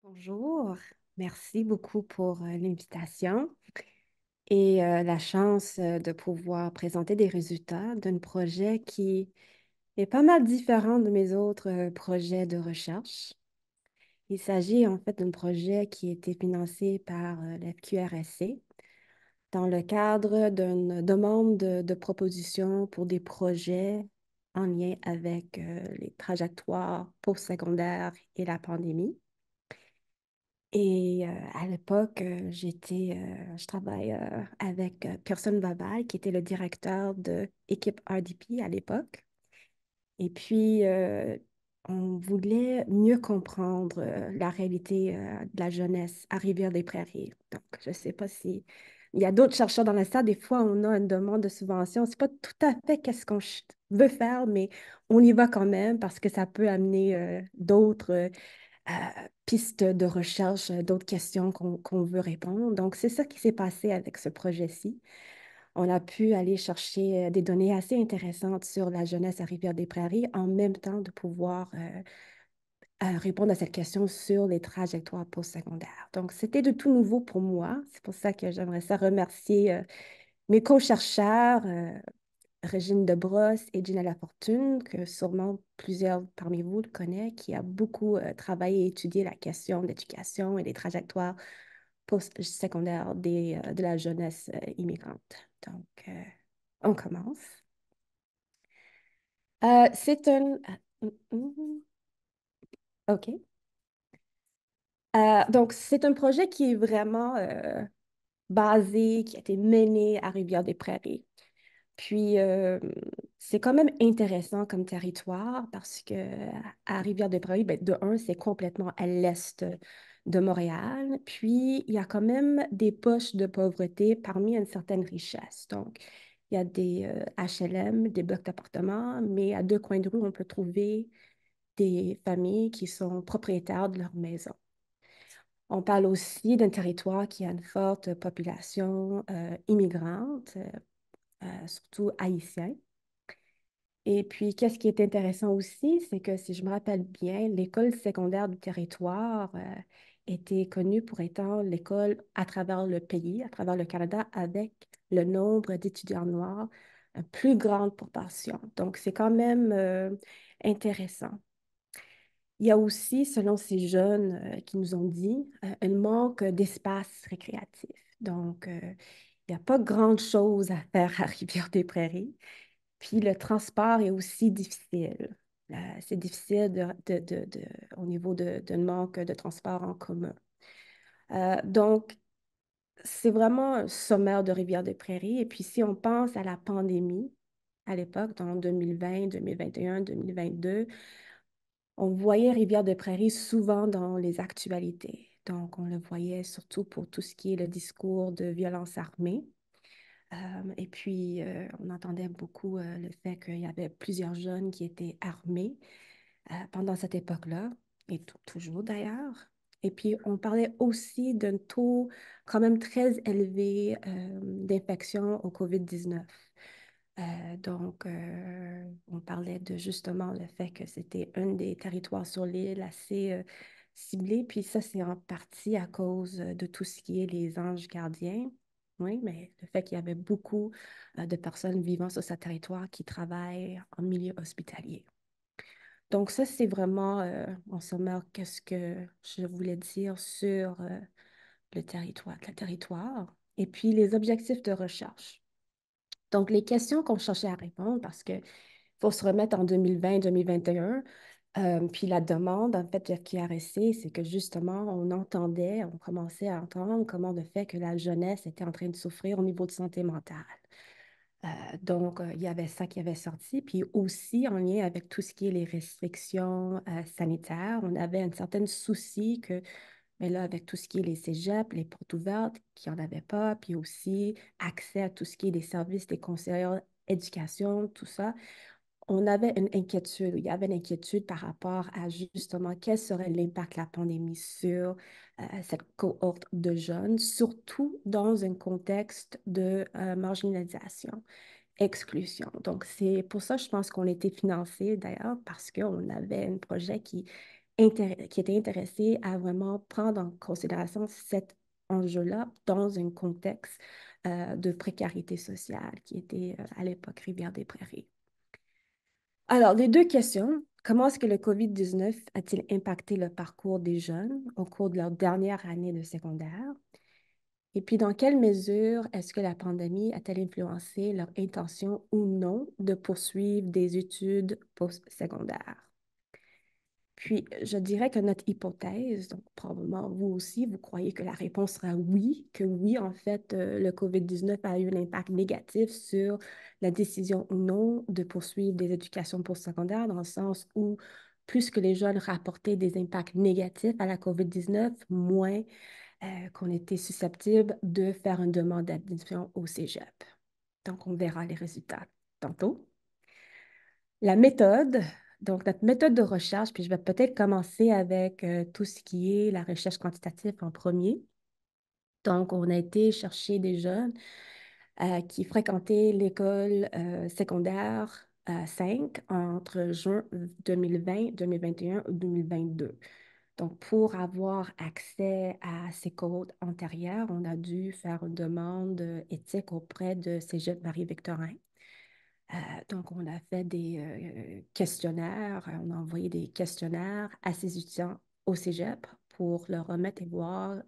Bonjour, merci beaucoup pour l'invitation et la chance de pouvoir présenter des résultats d'un projet qui est pas mal différent de mes autres projets de recherche. Il s'agit en fait d'un projet qui a été financé par la QRSC dans le cadre d'une demande de proposition pour des projets en lien avec les trajectoires postsecondaires et la pandémie. Et à l'époque, je travaille avec Pearson Vaval, qui était le directeur de équipe RDP à l'époque. Et puis, on voulait mieux comprendre la réalité de la jeunesse à Rivière-des-Prairies. Donc, je ne sais pas si il y a d'autres chercheurs dans la salle. Des fois, on a une demande de subvention. C'est pas tout à fait qu'est-ce qu'on veut faire, mais on y va quand même parce que ça peut amener d'autres pistes de recherche, d'autres questions qu'on veut répondre. Donc, c'est ça qui s'est passé avec ce projet-ci. On a pu aller chercher des données assez intéressantes sur la jeunesse à Rivière-des-Prairies en même temps de pouvoir répondre à cette question sur les trajectoires postsecondaires. Donc, c'était de tout nouveau pour moi. C'est pour ça que j'aimerais ça remercier mes co-chercheurs, Régine Debrosse et Gina Lafortune, que sûrement plusieurs parmi vous le connaissent, qui a beaucoup travaillé et étudié la question de l'éducation et des trajectoires post-secondaires de la jeunesse immigrante. Donc, on commence. C'est un... OK. Donc, c'est un projet qui est vraiment basé, qui a été mené à Rivière-des-Prairies. Puis, c'est quand même intéressant comme territoire parce que à Rivière-des-Prairies, ben, de un, c'est complètement à l'est de Montréal. Puis, il y a quand même des poches de pauvreté parmi une certaine richesse. Donc, il y a des HLM, des blocs d'appartements, mais à deux coins de rue, on peut trouver des familles qui sont propriétaires de leur maison. On parle aussi d'un territoire qui a une forte population immigrante, surtout haïtienne. Et puis, qu'est-ce qui est intéressant aussi, c'est que si je me rappelle bien, l'école secondaire du territoire était connue pour étant l'école à travers le pays, à travers le Canada, avec le nombre d'étudiants noirs, une plus grande proportion. Donc, c'est quand même intéressant. Il y a aussi, selon ces jeunes qui nous ont dit, un manque d'espace récréatif. Donc, il n'y a pas grand-chose à faire à Rivière-des-Prairies. Puis le transport est aussi difficile. C'est difficile au niveau de manque de transport en commun. Donc, c'est vraiment un sommaire de Rivière-des-Prairies. Et puis, si on pense à la pandémie, à l'époque, dans 2020, 2021, 2022, on voyait Rivière-des-Prairies souvent dans les actualités. Donc, on le voyait surtout pour tout ce qui est le discours de violence armée. Et puis, on entendait beaucoup le fait qu'il y avait plusieurs jeunes qui étaient armés pendant cette époque-là, et toujours d'ailleurs. Et puis, on parlait aussi d'un taux quand même très élevé d'infection au COVID-19. Donc, on parlait de justement le fait que c'était un des territoires sur l'île assez ciblé. Puis ça, c'est en partie à cause de tout ce qui est les anges gardiens. Oui, mais le fait qu'il y avait beaucoup de personnes vivant sur ce territoire qui travaillent en milieu hospitalier. Donc ça, c'est vraiment, en sommaire, qu'est-ce que je voulais dire sur le territoire. Et puis les objectifs de recherche. Donc, les questions qu'on cherchait à répondre, parce qu'il faut se remettre en 2020-2021, puis la demande, en fait, de QRSC, c'est que justement, on commençait à entendre comment le fait que la jeunesse était en train de souffrir au niveau de santé mentale. Donc, il y avait ça qui avait sorti. Puis aussi, en lien avec tout ce qui est les restrictions sanitaires, on avait un certain souci que, mais là, avec tout ce qui est les cégeps, les portes ouvertes, qu'il n'y en avait pas, puis aussi accès à tout ce qui est des services des conseillers éducation, tout ça, on avait une inquiétude, il y avait une inquiétude par rapport à justement quel serait l'impact de la pandémie sur cette cohorte de jeunes, surtout dans un contexte de marginalisation, exclusion. Donc, c'est pour ça, je pense qu'on a été financé d'ailleurs, parce qu'on avait un projet qui qui étaient intéressés à vraiment prendre en considération cet enjeu-là dans un contexte de précarité sociale qui était à l'époque Rivière-des-Prairies. Alors, les deux questions. Comment est-ce que le COVID-19 a-t-il impacté le parcours des jeunes au cours de leur dernière année de secondaire? Et puis, dans quelle mesure est-ce que la pandémie a-t-elle influencé leur intention ou non de poursuivre des études postsecondaires? Puis, je dirais que notre hypothèse, donc probablement vous aussi, vous croyez que la réponse sera oui, que oui, en fait, le COVID-19 a eu un impact négatif sur la décision ou non de poursuivre des éducations postsecondaires, dans le sens où plus que les jeunes rapportaient des impacts négatifs à la COVID-19, moins qu'on était susceptible de faire une demande d'admission au cégep. Donc, on verra les résultats tantôt. La méthode, donc notre méthode de recherche, puis je vais peut-être commencer avec tout ce qui est la recherche quantitative en premier. Donc, on a été chercher des jeunes qui fréquentaient l'école secondaire 5 entre juin 2020, 2021 ou 2022. Donc, pour avoir accès à ces codes antérieurs, on a dû faire une demande éthique auprès de Cégep Marie-Victorin. Donc, on a fait des questionnaires, on a envoyé des questionnaires à ces étudiants au cégep pour leur remettre et voir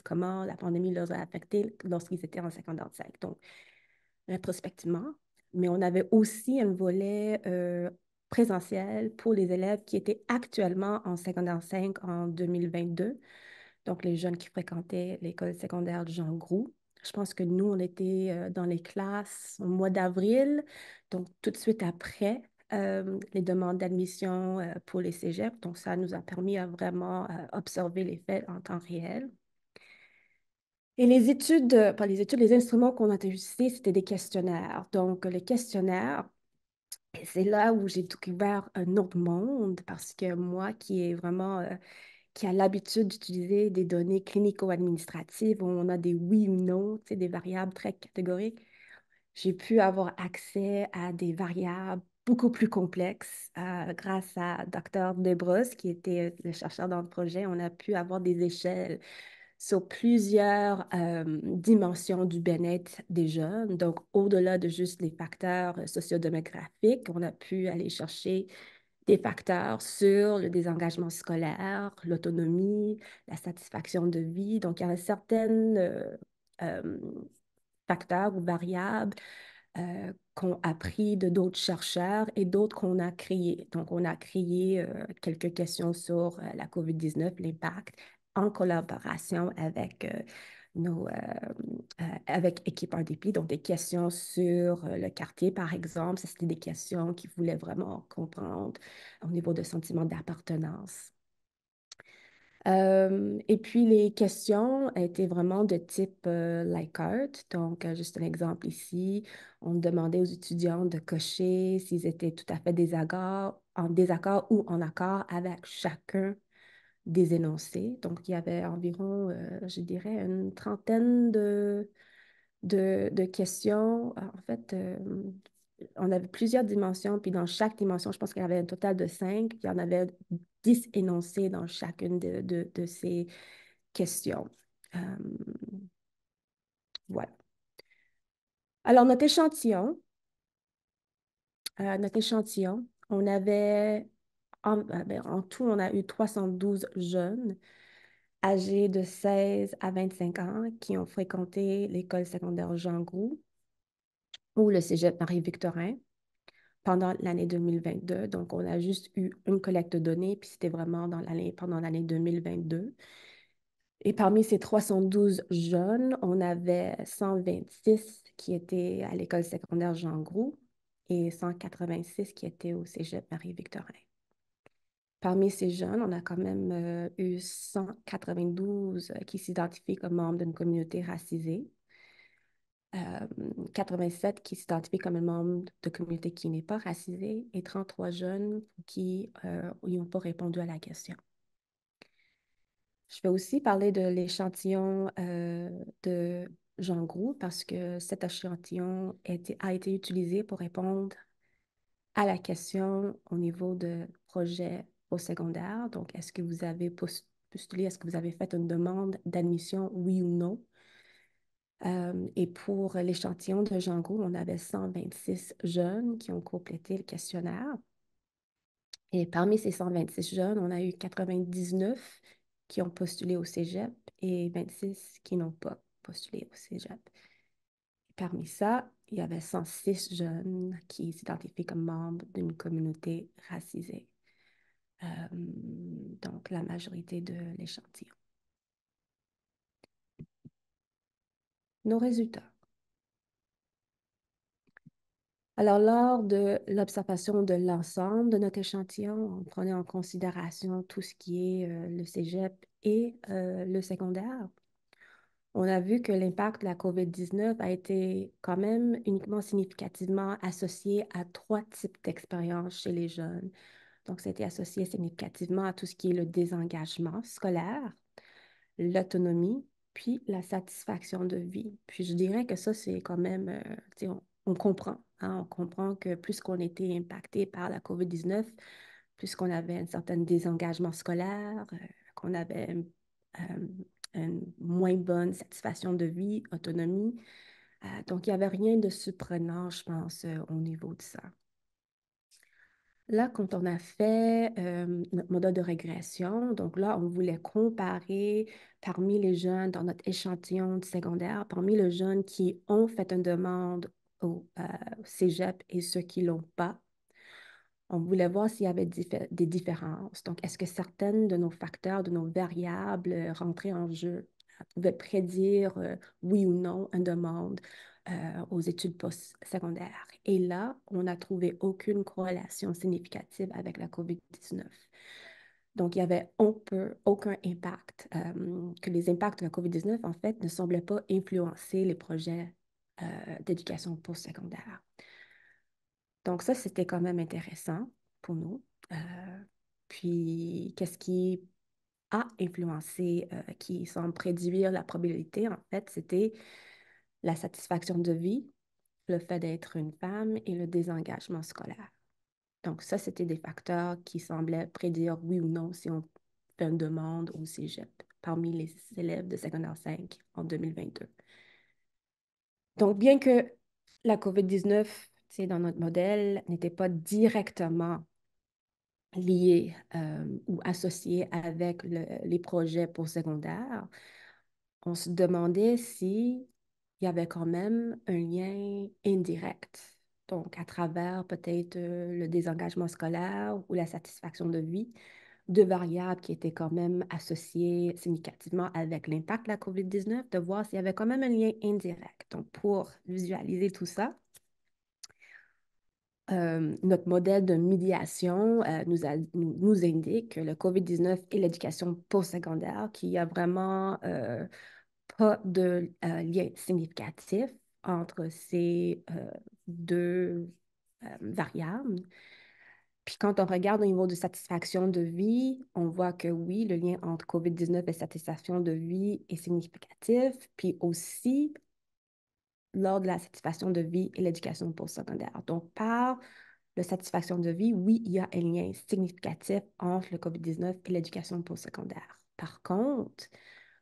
comment la pandémie les a affectés lorsqu'ils étaient en secondaire 5. Donc, rétrospectivement, mais on avait aussi un volet présentiel pour les élèves qui étaient actuellement en secondaire 5 en 2022, donc les jeunes qui fréquentaient l'école secondaire de Jean Groux. Je pense que nous, on était dans les classes au mois d'avril, donc tout de suite après les demandes d'admission pour les cégeps. Donc, ça nous a permis à vraiment observer les faits en temps réel. Et les études, pas les études, les instruments qu'on a utilisés, c'était des questionnaires. Donc, le questionnaire, c'est là où j'ai découvert un autre monde parce que moi, qui est vraiment qui a l'habitude d'utiliser des données clinico-administratives où on a des oui ou non, tu sais, des variables très catégoriques. J'ai pu avoir accès à des variables beaucoup plus complexes grâce à Dr. Debros, qui était le chercheur dans le projet. On a pu avoir des échelles sur plusieurs dimensions du bien-être des jeunes. Donc, au-delà de juste les facteurs sociodémographiques, on a pu aller chercher des facteurs sur le désengagement scolaire, l'autonomie, la satisfaction de vie. Donc, il y avait certains euh, facteurs ou variables qu'on a pris de d'autres chercheurs et d'autres qu'on a créés. Donc, on a créé quelques questions sur la COVID-19, l'impact, en collaboration avec avec Équipe RDP, donc des questions sur le quartier, par exemple. Ça, c'était des questions qui voulaient vraiment comprendre au niveau de sentiment d'appartenance. Et puis, les questions étaient vraiment de type Likert. Donc, juste un exemple ici, on demandait aux étudiants de cocher s'ils étaient tout à fait en désaccord ou en accord avec chacun des énoncés. Donc, il y avait environ, je dirais, une trentaine de questions. En fait, on avait plusieurs dimensions, puis dans chaque dimension, je pense qu'il y avait un total de 5, puis il y en avait 10 énoncés dans chacune de ces questions. Euh, voilà. Alors, notre échantillon, on avait, en tout, on a eu 312 jeunes âgés de 16 à 25 ans qui ont fréquenté l'école secondaire Jean Groux ou le cégep Marie-Victorin pendant l'année 2022. Donc, on a juste eu une collecte de données, puis c'était vraiment pendant l'année 2022. Et parmi ces 312 jeunes, on avait 126 qui étaient à l'école secondaire Jean Groux et 186 qui étaient au cégep Marie-Victorin. Parmi ces jeunes, on a quand même eu 192 qui s'identifient comme membres d'une communauté racisée, 87 qui s'identifient comme un membre de communauté qui n'est pas racisée et 33 jeunes qui n'ont pas répondu à la question. Je vais aussi parler de l'échantillon de Jean Groux parce que cet échantillon a été utilisé pour répondre à la question au niveau de projet postsecondaire. Donc, est-ce que vous avez postulé, est-ce que vous avez fait une demande d'admission, oui ou non? Et pour l'échantillon de Django, on avait 126 jeunes qui ont complété le questionnaire. Et parmi ces 126 jeunes, on a eu 99 qui ont postulé au cégep et 26 qui n'ont pas postulé au cégep. Parmi ça, il y avait 106 jeunes qui s'identifient comme membres d'une communauté racisée. Donc, la majorité de l'échantillon. Nos résultats. Alors, lors de l'observation de l'ensemble de notre échantillon, on prenait en considération tout ce qui est le cégep et le secondaire. On a vu que l'impact de la COVID-19 a été quand même uniquement significativement associé à trois types d'expériences chez les jeunes. Donc, c'était associé significativement à tout ce qui est le désengagement scolaire, l'autonomie, puis la satisfaction de vie. Puis je dirais que ça, c'est quand même, tu sais, on comprend, hein, on comprend que plus qu'on était impacté par la COVID-19, plus qu'on avait un certain désengagement scolaire, qu'on avait une moins bonne satisfaction de vie, autonomie. Donc, il n'y avait rien de surprenant, je pense, au niveau de ça. Là, quand on a fait notre modèle de régression, donc là, on voulait comparer parmi les jeunes dans notre échantillon du secondaire, parmi les jeunes qui ont fait une demande au cégep et ceux qui ne l'ont pas. On voulait voir s'il y avait des différences. Donc, est-ce que certaines de nos facteurs, de nos variables rentraient en jeu, pouvaient prédire oui ou non une demande aux études postsecondaires. Et là, on n'a trouvé aucune corrélation significative avec la COVID-19. Donc, il n'y avait aucun impact, que les impacts de la COVID-19, en fait, ne semblaient pas influencer les projets d'éducation postsecondaire. Donc, ça, c'était quand même intéressant pour nous. Puis, qu'est-ce qui a influencé, qui semble prédire la probabilité, en fait, c'était la satisfaction de vie, le fait d'être une femme et le désengagement scolaire. Donc, ça, c'était des facteurs qui semblaient prédire oui ou non si on fait une demande au cégep parmi les élèves de secondaire 5 en 2022. Donc, bien que la COVID-19, dans notre modèle, n'était pas directement liée ou associée avec les projets postsecondaires, on se demandait s'il y avait quand même un lien indirect. Donc, à travers peut-être le désengagement scolaire ou la satisfaction de vie, deux variables qui étaient quand même associées significativement avec l'impact de la COVID-19, de voir s'il y avait quand même un lien indirect. Donc, pour visualiser tout ça, notre modèle de médiation nous indique que le COVID-19 et l'éducation postsecondaire, qu'il y a vraiment pas de lien significatif entre ces deux variables. Puis quand on regarde au niveau de satisfaction de vie, on voit que oui, le lien entre COVID-19 et satisfaction de vie est significatif. Puis aussi, lors de la satisfaction de vie et l'éducation postsecondaire. Donc, par la satisfaction de vie, oui, il y a un lien significatif entre le COVID-19 et l'éducation postsecondaire. Par contre,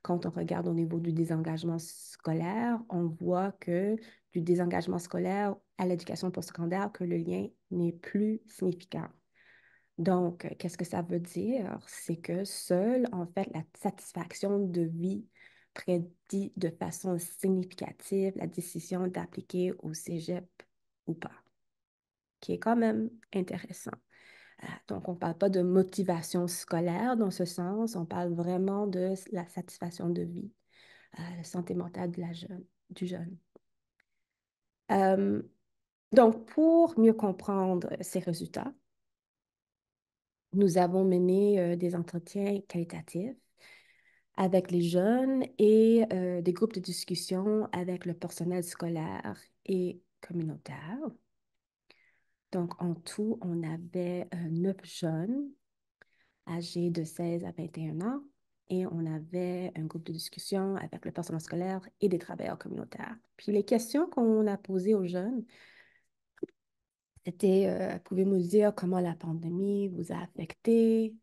quand on regarde au niveau du désengagement scolaire, on voit que du désengagement scolaire à l'éducation postsecondaire, que le lien n'est plus significant. Donc, qu'est-ce que ça veut dire? C'est que seule, en fait, la satisfaction de vie prédit de façon significative la décision d'appliquer au cégep ou pas, qui est quand même intéressant. Donc, on ne parle pas de motivation scolaire dans ce sens, on parle vraiment de la satisfaction de vie, la santé mentale du jeune. Euh, donc, pour mieux comprendre ces résultats, nous avons mené des entretiens qualitatifs avec les jeunes et des groupes de discussion avec le personnel scolaire et communautaire. Donc, en tout, on avait 9 jeunes âgés de 16 à 21 ans et on avait un groupe de discussion avec le personnel scolaire et des travailleurs communautaires. Puis les questions qu'on a posées aux jeunes, Pouvez-vous nous dire comment la pandémie vous a affecté?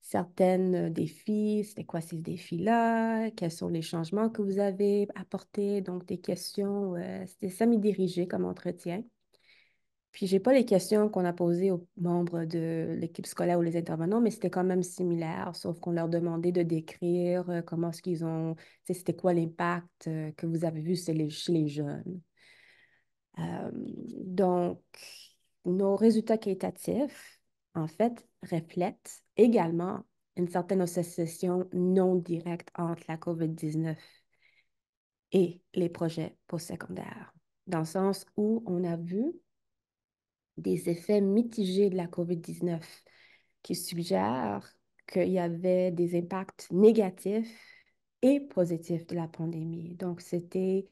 Certains défis, c'était quoi ces défis-là? Quels sont les changements que vous avez apportés? Donc, des questions, c'était semi-dirigé comme entretien. Puis, j'ai pas les questions qu'on a posées aux membres de l'équipe scolaire ou les intervenants, mais c'était quand même similaire, sauf qu'on leur demandait de décrire comment est-ce qu'ils ont, tu sais, c'était quoi l'impact que vous avez vu chez les jeunes. Donc, nos résultats qualitatifs, en fait, reflètent également une certaine association non directe entre la COVID-19 et les projets postsecondaires, dans le sens où on a vu des effets mitigés de la COVID-19 qui suggèrent qu'il y avait des impacts négatifs et positifs de la pandémie. Donc, c'était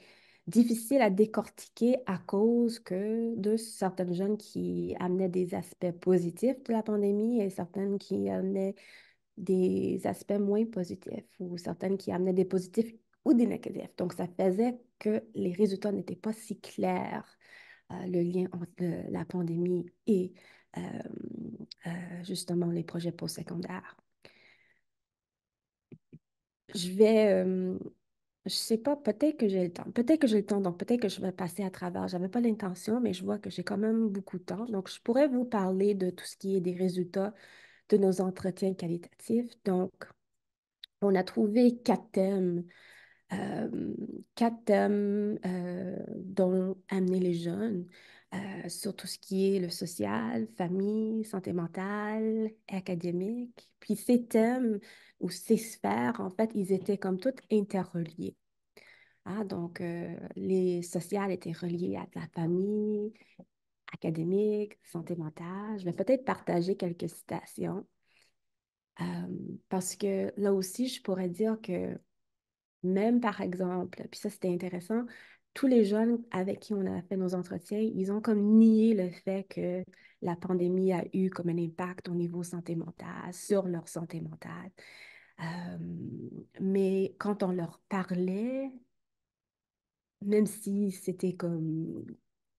difficile à décortiquer à cause de certaines jeunes qui amenaient des aspects positifs de la pandémie et certaines qui amenaient des aspects moins positifs ou certaines qui amenaient des positifs ou des négatifs. Donc, ça faisait que les résultats n'étaient pas si clairs, le lien entre la pandémie et euh, justement les projets postsecondaires. Je vais, je sais pas, peut-être que j'ai le temps. Peut-être que j'ai le temps, donc peut-être que je vais passer à travers. J'avais pas l'intention, mais je vois que j'ai quand même beaucoup de temps. Donc, je pourrais vous parler de tout ce qui est des résultats de nos entretiens qualitatifs. Donc, on a trouvé euh, quatre thèmes dont amener les jeunes sur tout ce qui est le social, famille, santé mentale, académique. Puis ces thèmes ou ces sphères, en fait, ils étaient comme toutes interreliés. Ah, donc, les sociales étaient reliées à la famille, académique, santé mentale. Je vais peut-être partager quelques citations parce que là aussi, je pourrais dire que même par exemple, puis ça c'était intéressant, tous les jeunes avec qui on a fait nos entretiens, ils ont comme nié le fait que la pandémie a eu comme un impact au niveau santé mentale, sur leur santé mentale. Euh, mais quand on leur parlait, même si c'était comme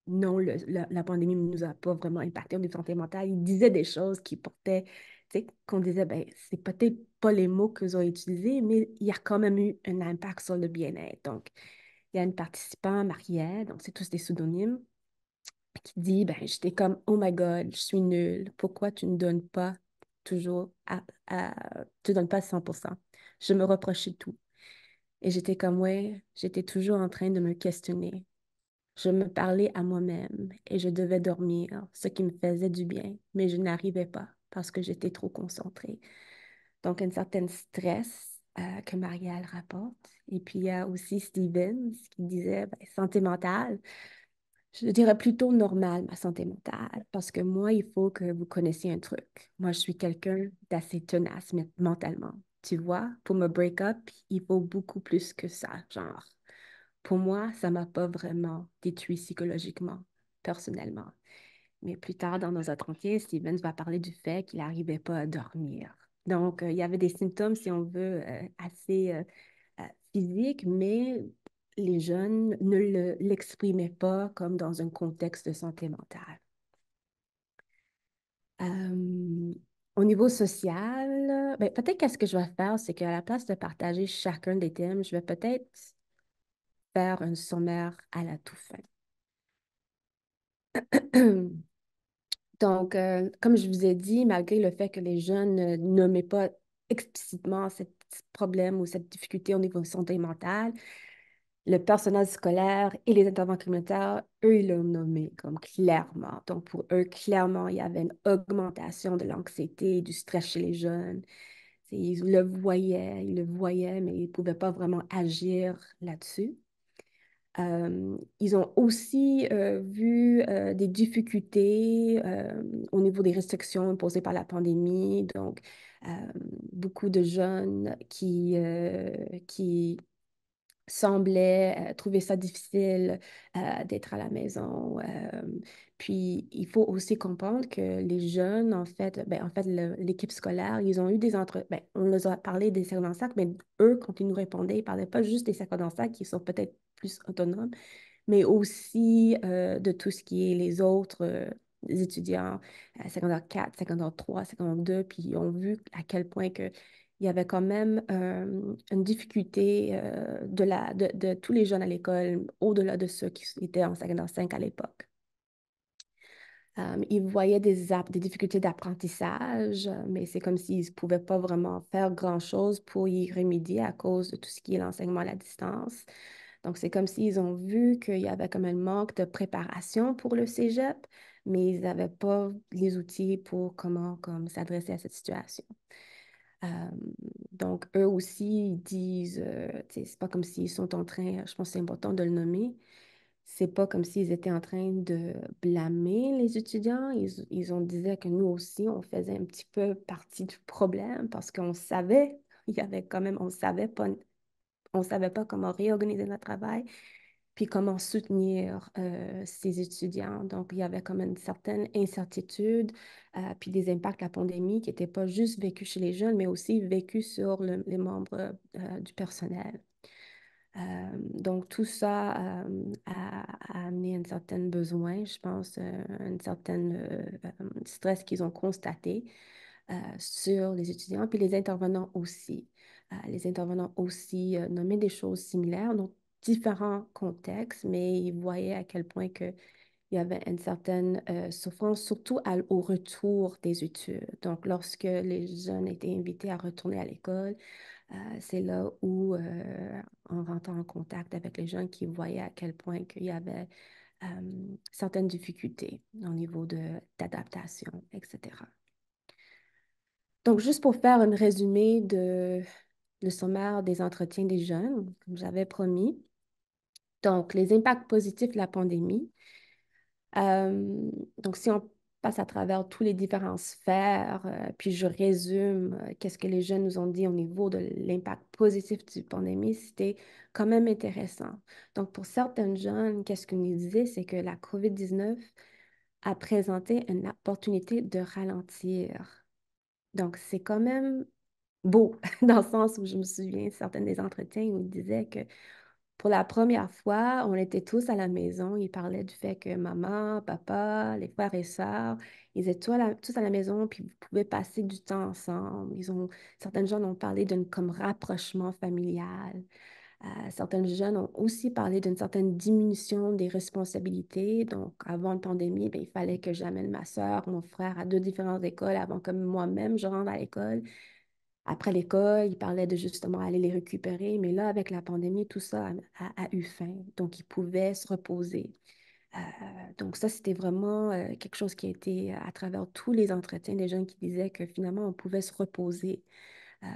non, la pandémie ne nous a pas vraiment impacté au niveau santé mentale, ils disaient des choses qui portaient, tu sais, qu'on disait, ben, c'est peut-être pas les mots qu'ils ont utilisés, mais il y a quand même eu un impact sur le bien-être. Donc, il y a une participante, Marielle, donc c'est tous des pseudonymes, qui dit, ben, j'étais comme, oh my God, je suis nulle. Pourquoi tu ne donnes pas toujours tu donnes pas 100%. Je me reprochais tout. Et j'étais comme, ouais, j'étais toujours en train de me questionner. Je me parlais à moi-même et je devais dormir, ce qui me faisait du bien, mais je n'arrivais pas parce que j'étais trop concentrée. Donc, un certain stress que Marielle rapporte. Et puis, il y a aussi Stevens qui disait, ben, santé mentale, je dirais plutôt normale, ma santé mentale, parce que moi, il faut que vous connaissiez un truc. Moi, je suis quelqu'un d'assez tenace mentalement. Tu vois, pour me break up, il faut beaucoup plus que ça, genre. Pour moi, ça m'a pas vraiment détruit psychologiquement, personnellement. Mais plus tard dans nos entretiens, Stevens va parler du fait qu'il n'arrivait pas à dormir. Donc, il y avait des symptômes, si on veut, assez euh, physiques, mais les jeunes ne l'exprimaient pas comme dans un contexte de santé mentale. Euh, Au niveau social, ben, peut-être qu'est-ce que je vais faire, c'est qu'à la place de partager chacun des thèmes, je vais peut-être faire un sommaire à la toute fin. Donc, comme je vous ai dit, malgré le fait que les jeunes ne nommaient pas explicitement ce problème ou cette difficulté au niveau de santé mentale, le personnel scolaire et les intervenants communautaires, eux, ils l'ont nommé comme clairement. Donc, pour eux, clairement, il y avait une augmentation de l'anxiété et du stress chez les jeunes. Ils le voyaient, mais ils ne pouvaient pas vraiment agir là-dessus. Ils ont aussi vu des difficultés au niveau des restrictions imposées par la pandémie. Donc, euh, beaucoup de jeunes qui semblaient trouver ça difficile d'être à la maison. Puis, il faut aussi comprendre que les jeunes, en fait, l'équipe scolaire, ils ont eu ben, on leur a parlé des sacs dans le sac, mais eux, quand ils nous répondaient, ils ne parlaient pas juste des sacs dans le sac qui sont peut-être plus autonomes, mais aussi de tout ce qui est les autres. étudiants secondaire 4, secondaire 3, secondaire 2, puis ils ont vu à quel point que il y avait quand même une difficulté de tous les jeunes à l'école, au-delà de ceux qui étaient en secondaire 5 à l'époque. Ils voyaient des difficultés d'apprentissage, mais c'est comme s'ils ne pouvaient pas vraiment faire grand-chose pour y remédier à cause de tout ce qui est l'enseignement à la distance. Donc, c'est comme s'ils ont vu qu'il y avait comme un manque de préparation pour le cégep, mais ils n'avaient pas les outils pour comment comme, s'adresser à cette situation. Euh, donc, eux aussi, ils disent, tu sais, c'est pas comme s'ils sont en train, je pense que c'est important de le nommer, c'est pas comme s'ils étaient en train de blâmer les étudiants. Ils ont disait que nous aussi, on faisait un petit peu partie du problème parce qu'on savait, il y avait quand même, on savait pas comment réorganiser notre travail, puis comment soutenir ces étudiants. Donc, il y avait comme une certaine incertitude, puis des impacts de la pandémie qui n'étaient pas juste vécus chez les jeunes, mais aussi vécus sur les membres du personnel. Donc, tout ça a amené un certain besoin, je pense, un certain stress qu'ils ont constaté sur les étudiants, puis les intervenants aussi. Les intervenants aussi nommaient des choses similaires, donc différents contextes, mais ils voyaient à quel point que il y avait une certaine souffrance, surtout au retour des études. Donc, lorsque les jeunes étaient invités à retourner à l'école, c'est là où, en rentrant en contact avec les jeunes, qui voyaient à quel point qu'il y avait certaines difficultés au niveau d'adaptation, etc. Donc, juste pour faire un résumé le sommaire des entretiens des jeunes, comme j'avais promis. Donc, les impacts positifs de la pandémie. Euh, donc, si on passe à travers tous les différentes sphères, puis je résume qu'est-ce que les jeunes nous ont dit au niveau de l'impact positif du pandémie, c'était quand même intéressant. Donc, pour certains jeunes, qu'est-ce qu'ils nous disaient, c'est que la COVID-19 a présenté une opportunité de ralentir. Donc, c'est quand même beau, dans le sens où je me souviens certains des entretiens où ils disaient que pour la première fois, on était tous à la maison. Ils parlaient du fait que maman, papa, les frères et sœurs, ils étaient tous à la maison, puis vous pouvez passer du temps ensemble. Certaines jeunes ont parlé d'un comme rapprochement familial. Certaines jeunes ont aussi parlé d'une certaine diminution des responsabilités. Donc, avant la pandémie, ben, il fallait que j'amène ma sœur, mon frère à deux différentes écoles avant que moi-même je rentre à l'école. Après l'école, ils parlaient de justement aller les récupérer, mais là, avec la pandémie, tout ça a eu fin. Donc, ils pouvaient se reposer. Euh, donc, ça, c'était vraiment quelque chose qui a été à travers tous les entretiens des jeunes qui disaient que finalement, on pouvait se reposer. Euh,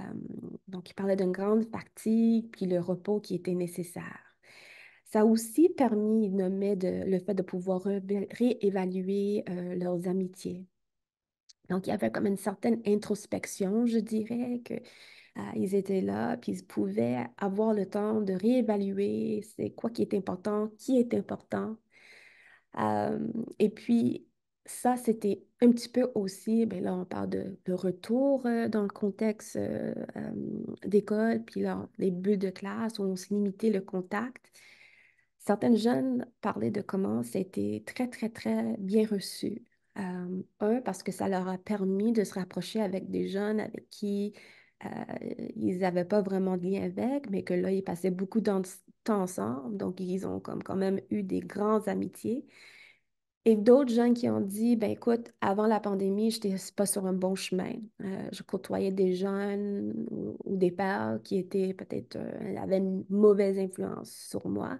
donc, ils parlaient d'une grande fatigue, puis le repos qui était nécessaire. Ça a aussi permis, ils nommaient le fait de pouvoir réévaluer leurs amitiés. Donc, il y avait comme une certaine introspection, je dirais, que ils étaient là, puis ils pouvaient avoir le temps de réévaluer c'est quoi qui est important, qui est important. Euh, et puis, ça, c'était un petit peu aussi, ben là, on parle de retour dans le contexte d'école, puis là, les bulles de classe où on se limitait le contact. Certaines jeunes parlaient de comment c'était très, très, très bien reçu. Parce que ça leur a permis de se rapprocher avec des jeunes avec qui euh, ils n'avaient pas vraiment de lien avec, mais que là, ils passaient beaucoup de temps ensemble. Donc, ils ont comme quand même eu des grandes amitiés. Et d'autres jeunes qui ont dit, ben écoute, avant la pandémie, je n'étais pas sur un bon chemin. Je côtoyais des jeunes ou des pères qui étaient peut-être, avaient une mauvaise influence sur moi.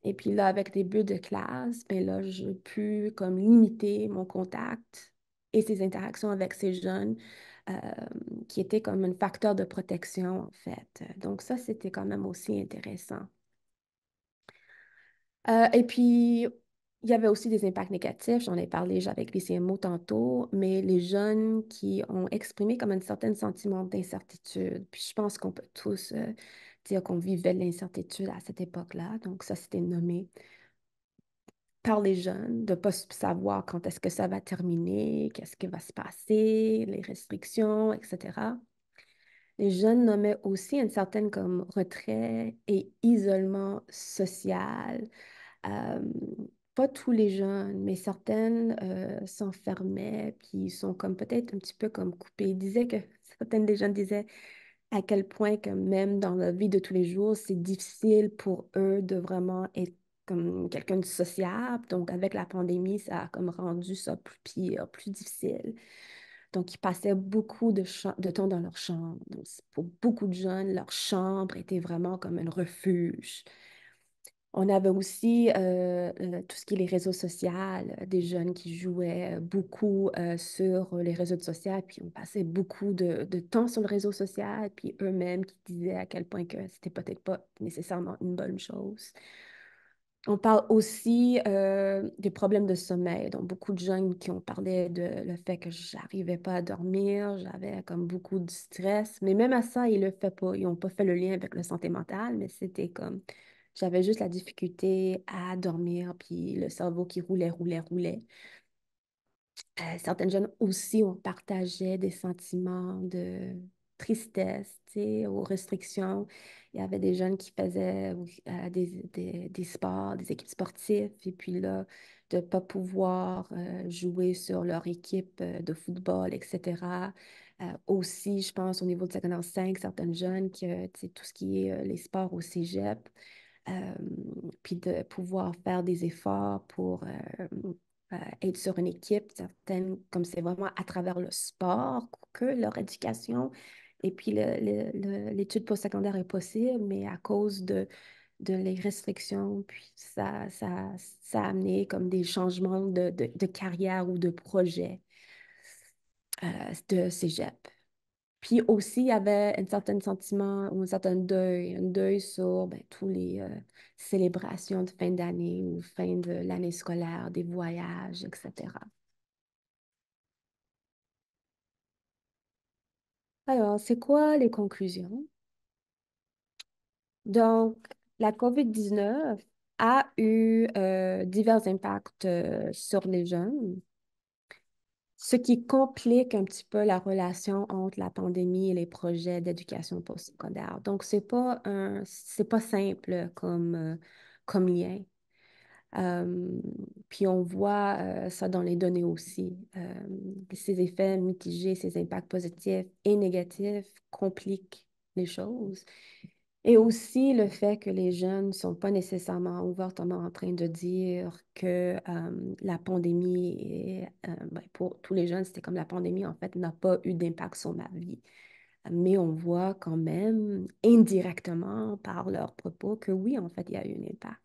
Et puis là, avec des bulles de classe, ben là, j'ai pu comme limiter mon contact et ces interactions avec ces jeunes euh, qui étaient comme un facteur de protection, en fait. Donc ça, c'était quand même aussi intéressant. Et puis, il y avait aussi des impacts négatifs. J'en ai parlé, j'avais glissé un mot tantôt, mais les jeunes qui ont exprimé comme un certain sentiment d'incertitude. Puis je pense qu'on peut tous dire qu'on vivait de l'incertitude à cette époque-là. Donc ça, c'était nommé par les jeunes, de ne pas savoir quand est-ce que ça va terminer, qu'est-ce qui va se passer, les restrictions, etc. Les jeunes nommaient aussi une certaine comme retrait et isolement social. Euh, pas tous les jeunes, mais certaines s'enfermaient, puis ils sont comme peut-être un petit peu comme coupés. Ils disaient que certaines des jeunes disaient à quel point que même dans la vie de tous les jours, c'est difficile pour eux de vraiment être comme quelqu'un de sociable. Donc, avec la pandémie, ça a comme rendu ça plus pire, plus difficile. Donc, ils passaient beaucoup de temps dans leur chambre. Donc, pour beaucoup de jeunes, leur chambre était vraiment comme un refuge. On avait aussi tout ce qui est les réseaux sociaux, des jeunes qui jouaient beaucoup sur les réseaux sociaux, puis on passait beaucoup de temps sur le réseau social, puis eux-mêmes qui disaient à quel point que c'était peut-être pas nécessairement une bonne chose. On parle aussi des problèmes de sommeil. Donc, beaucoup de jeunes qui ont parlé de le fait que j'arrivais pas à dormir, j'avais comme beaucoup de stress. Mais même à ça, ils le font pas. Ils n'ont pas fait le lien avec la santé mentale, mais c'était comme j'avais juste la difficulté à dormir, puis le cerveau qui roulait, roulait, roulait. Certaines jeunes aussi ont partagé des sentiments de tristesse, tu sais, aux restrictions. Il y avait des jeunes qui faisaient des sports, des équipes sportives, et puis là, de ne pas pouvoir jouer sur leur équipe de football, etc. Aussi, je pense, au niveau de secondaire 5, certaines jeunes, que, tu sais, tout ce qui est les sports au cégep, euh, puis de pouvoir faire des efforts pour être sur une équipe, certaines, comme c'est vraiment à travers le sport que leur éducation et puis l'étude postsecondaire est possible, mais à cause de les restrictions, puis ça a amené comme des changements de carrière ou de projet de cégep. Puis aussi, il y avait un certain sentiment ou un deuil sur ben, tous les célébrations de fin d'année ou fin de l'année scolaire, des voyages, etc. Alors, c'est quoi les conclusions? Donc, la COVID-19 a eu divers impacts sur les jeunes, ce qui complique un petit peu la relation entre la pandémie et les projets d'éducation postsecondaire. Donc, c'est pas simple comme lien. Euh, Puis on voit ça dans les données aussi. Ces effets mitigés, ces impacts positifs et négatifs compliquent les choses. Et aussi le fait que les jeunes ne sont pas nécessairement ouvertement en train de dire que la pandémie, ben, pour tous les jeunes, c'était comme la pandémie, en fait, n'a pas eu d'impact sur ma vie. Mais on voit quand même indirectement par leurs propos que oui, en fait, il y a eu un impact.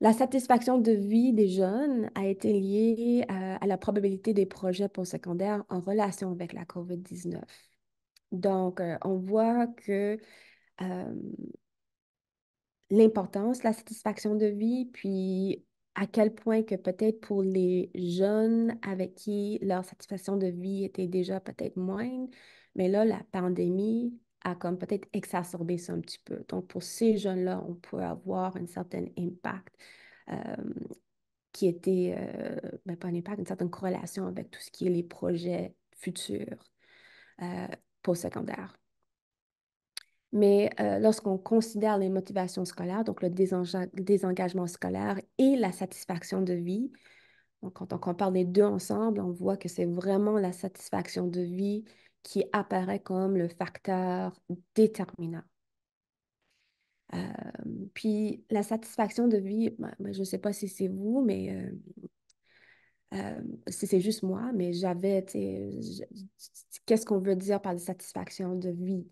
La satisfaction de vie des jeunes a été liée à la probabilité des projets postsecondaires en relation avec la COVID-19. Donc, on voit que euh, l'importance, la satisfaction de vie, puis à quel point que peut-être pour les jeunes avec qui leur satisfaction de vie était déjà peut-être moindre, mais là, la pandémie a comme peut-être exacerbé ça un petit peu. Donc, pour ces jeunes-là, on peut avoir un certain impact euh, qui était, ben, pas un impact, une certaine corrélation avec tout ce qui est les projets futurs euh, postsecondaires. Mais lorsqu'on considère les motivations scolaires, donc le désengagement scolaire et la satisfaction de vie, donc quand on compare les deux ensemble, on voit que c'est vraiment la satisfaction de vie qui apparaît comme le facteur déterminant. Puis la satisfaction de vie, ben, je ne sais pas si c'est vous, mais si c'est juste moi, mais j'avais, tu sais, qu'est-ce qu'on veut dire par la satisfaction de vie?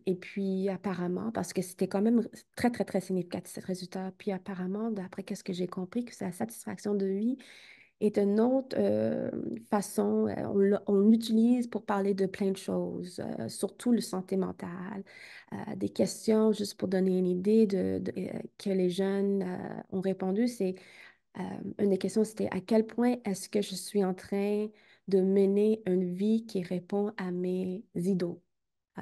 Et puis apparemment, parce que c'était quand même très, très, très significatif ce résultat, puis apparemment, d'après qu'est-ce que j'ai compris, que la satisfaction de vie est une autre façon, on l'utilise pour parler de plein de choses, surtout le santé mentale, des questions, juste pour donner une idée que les jeunes ont répondu, c'est une des questions, c'était à quel point est-ce que je suis en train de mener une vie qui répond à mes idéaux? Euh,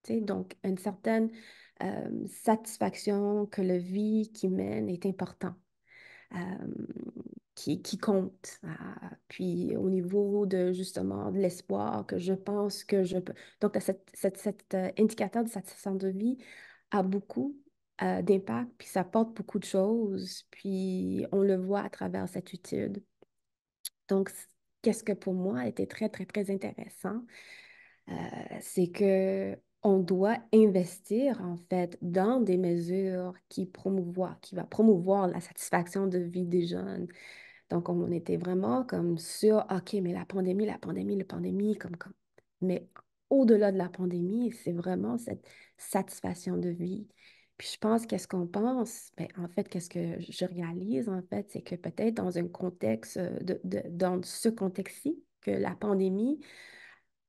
Tu sais, donc, une certaine satisfaction que la vie qui mène est important, euh, qui compte. Puis, au niveau de justement de l'espoir que je pense que je peux. Donc, cet indicateur de satisfaction de vie a beaucoup. d'impact, puis ça porte beaucoup de choses, puis on le voit à travers cette étude. Donc, qu'est-ce que pour moi était très, très, très intéressant, euh, c'est que on doit investir en fait dans des mesures qui va promouvoir la satisfaction de vie des jeunes. Donc, on était vraiment comme sur, OK, mais la pandémie, Mais au-delà de la pandémie, c'est vraiment cette satisfaction de vie. Puis je pense, qu'est-ce qu'on pense? Ben, en fait, qu'est-ce que je réalise, en fait, c'est que peut-être dans un contexte, dans ce contexte-ci, que la pandémie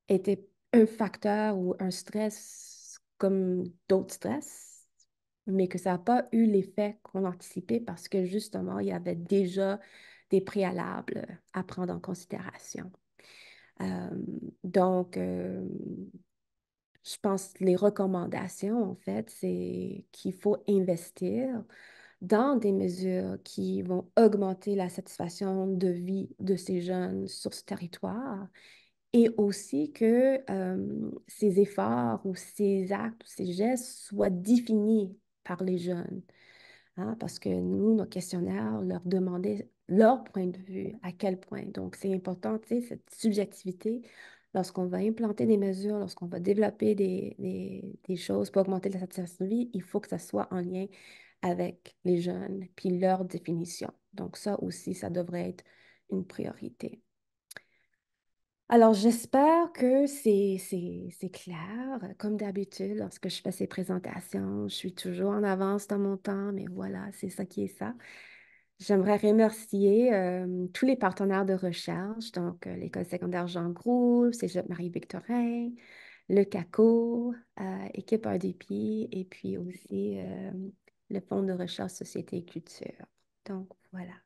était un facteur ou un stress comme d'autres stress, mais que ça n'a pas eu l'effet qu'on anticipait parce que justement, il y avait déjà des préalables à prendre en considération. Euh, donc, je pense que les recommandations, en fait, c'est qu'il faut investir dans des mesures qui vont augmenter la satisfaction de vie de ces jeunes sur ce territoire et aussi que ces efforts ou ces actes ou ces gestes soient définis par les jeunes. Hein, parce que nous, nos questionnaires leur demandaient leur point de vue, à quel point. Donc, c'est important, tu sais, cette subjectivité, lorsqu'on va implanter des mesures, lorsqu'on va développer des choses pour augmenter la satisfaction de vie, il faut que ça soit en lien avec les jeunes, puis leur définition. Donc, ça aussi, ça devrait être une priorité. Alors, j'espère que c'est clair. Comme d'habitude, lorsque je fais ces présentations, je suis toujours en avance dans mon temps, mais voilà, c'est ça qui est ça. J'aimerais remercier tous les partenaires de recherche, donc l'École secondaire Jean Groulx, Cégep Marie-Victorin, le CACO, équipe RDP, et puis aussi le Fonds de recherche Société et Culture. Donc, voilà.